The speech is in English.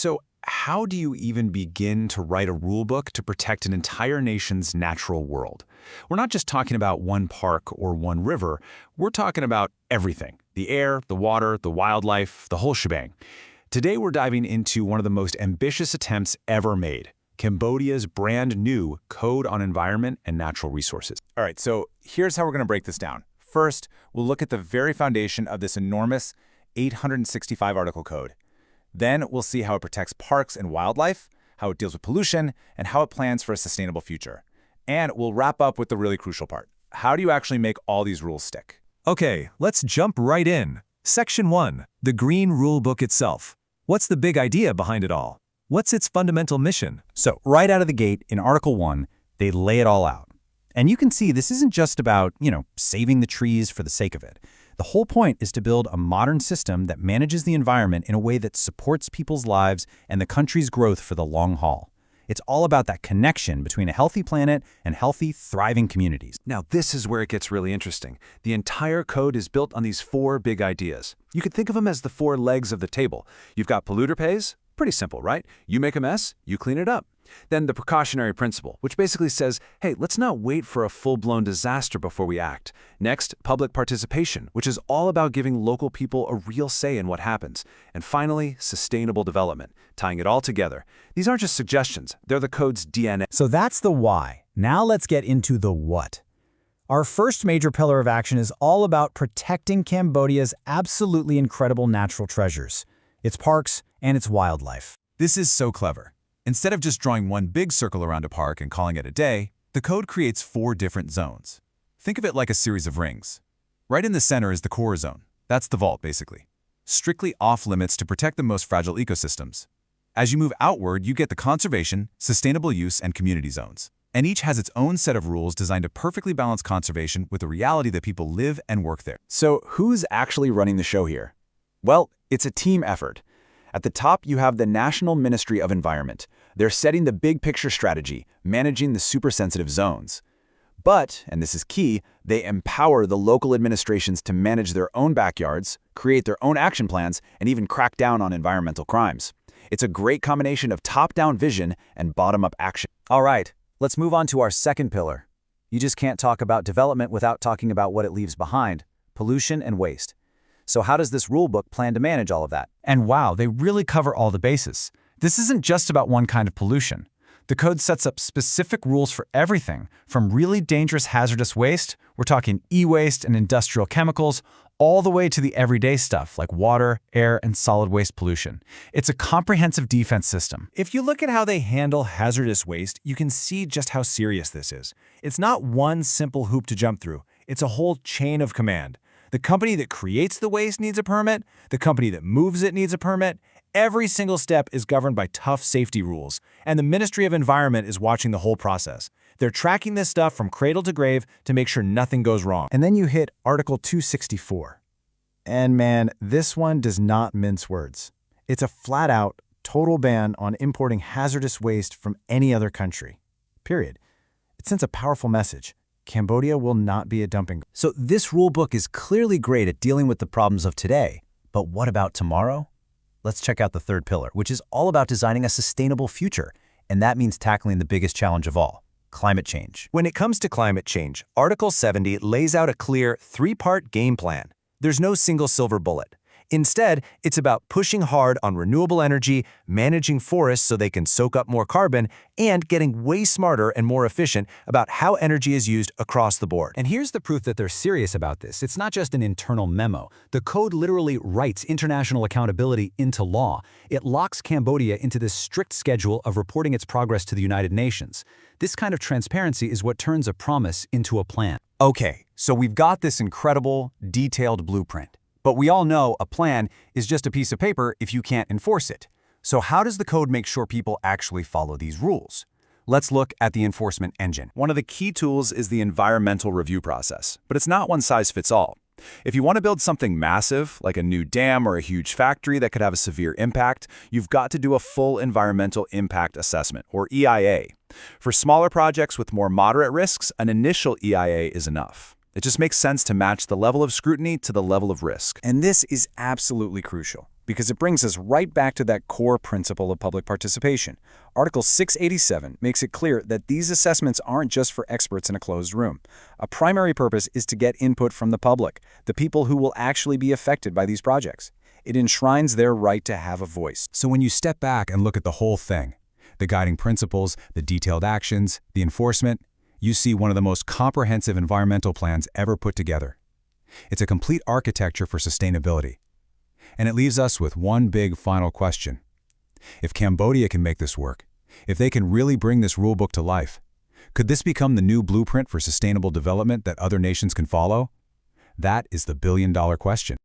So how do you even begin to write a rule book to protect an entire nation's natural world? We're not just talking about one park or one river. We're talking about everything: the air, the water, the wildlife, the whole shebang. Today, we're diving into one of the most ambitious attempts ever made: Cambodia's brand new Code on Environment and Natural Resources. All right, so here's how we're going to break this down. First, we'll look at the very foundation of this enormous 865-article code. Then we'll see how it protects parks and wildlife, how it deals with pollution, and how it plans for a sustainable future. And we'll wrap up with the really crucial part: how do you actually make all these rules stick? Okay, let's jump right in. Section 1, the Green Rule Book itself. What's the big idea behind it all? What's its fundamental mission? So right out of the gate, in Article 1, they lay it all out. And you can see this isn't just about, saving the trees for the sake of it. The whole point is to build a modern system that manages the environment in a way that supports people's lives and the country's growth for the long haul. It's all about that connection between a healthy planet and healthy, thriving communities. Now, this is where it gets really interesting. The entire code is built on these 4 big ideas. You could think of them as the 4 legs of the table. You've got polluter pays. Pretty simple, right? You make a mess, you clean it up. Then the precautionary principle, which basically says, hey, let's not wait for a full-blown disaster before we act. Next, public participation, which is all about giving local people a real say in what happens. And finally, sustainable development, tying it all together. These aren't just suggestions, they're the code's DNA. So that's the why. Now let's get into the what. Our first major pillar of action is all about protecting Cambodia's absolutely incredible natural treasures, its parks and its wildlife. This is so clever. Instead of just drawing one big circle around a park and calling it a day, the code creates 4 different zones. Think of it like a series of rings. Right in the center is the core zone. That's the vault, basically. Strictly off-limits to protect the most fragile ecosystems. As you move outward, you get the conservation, sustainable use, and community zones. And each has its own set of rules designed to perfectly balance conservation with the reality that people live and work there. So who's actually running the show here? Well, it's a team effort. At the top, you have the National Ministry of Environment. They're setting the big picture strategy, managing the super-sensitive zones. But, and this is key, they empower the local administrations to manage their own backyards, create their own action plans, and even crack down on environmental crimes. It's a great combination of top-down vision and bottom-up action. All right, let's move on to our second pillar. You just can't talk about development without talking about what it leaves behind: pollution and waste. So how does this rulebook plan to manage all of that? And wow, they really cover all the bases. This isn't just about one kind of pollution. The code sets up specific rules for everything, from really dangerous hazardous waste, we're talking e-waste and industrial chemicals, all the way to the everyday stuff like water, air, and solid waste pollution. It's a comprehensive defense system. If you look at how they handle hazardous waste, you can see just how serious this is. It's not one simple hoop to jump through. It's a whole chain of command. The company that creates the waste needs a permit. The company that moves it needs a permit. Every single step is governed by tough safety rules, and the Ministry of Environment is watching the whole process. They're tracking this stuff from cradle to grave to make sure nothing goes wrong. And then you hit Article 264. And man, this one does not mince words. It's a flat-out, total ban on importing hazardous waste from any other country. Period. It sends a powerful message. Cambodia will not be a dumping. So this rulebook is clearly great at dealing with the problems of today. But what about tomorrow? Let's check out the third pillar, which is all about designing a sustainable future. And that means tackling the biggest challenge of all: climate change. When it comes to climate change, Article 70 lays out a clear 3-part game plan. There's no single silver bullet. Instead, it's about pushing hard on renewable energy, managing forests so they can soak up more carbon, and getting way smarter and more efficient about how energy is used across the board. And here's the proof that they're serious about this. It's not just an internal memo. The code literally writes international accountability into law. It locks Cambodia into this strict schedule of reporting its progress to the United Nations. This kind of transparency is what turns a promise into a plan. Okay, so we've got this incredible, detailed blueprint. But we all know a plan is just a piece of paper if you can't enforce it. So how does the code make sure people actually follow these rules? Let's look at the enforcement engine. One of the key tools is the environmental review process, but it's not one size fits all. If you want to build something massive, like a new dam or a huge factory that could have a severe impact, you've got to do a full environmental impact assessment, or EIA. For smaller projects with more moderate risks, an initial EIA is enough. It just makes sense to match the level of scrutiny to the level of risk. And this is absolutely crucial. because it brings us right back to that core principle of public participation. Article 687 makes it clear that these assessments aren't just for experts in a closed room. A primary purpose is to get input from the public, the people who will actually be affected by these projects. It enshrines their right to have a voice. So when you step back and look at the whole thing, the guiding principles, the detailed actions, the enforcement, you see one of the most comprehensive environmental plans ever put together. It's a complete architecture for sustainability. And it leaves us with one big final question. If Cambodia can make this work, if they can really bring this rulebook to life, could this become the new blueprint for sustainable development that other nations can follow? That is the billion-dollar question.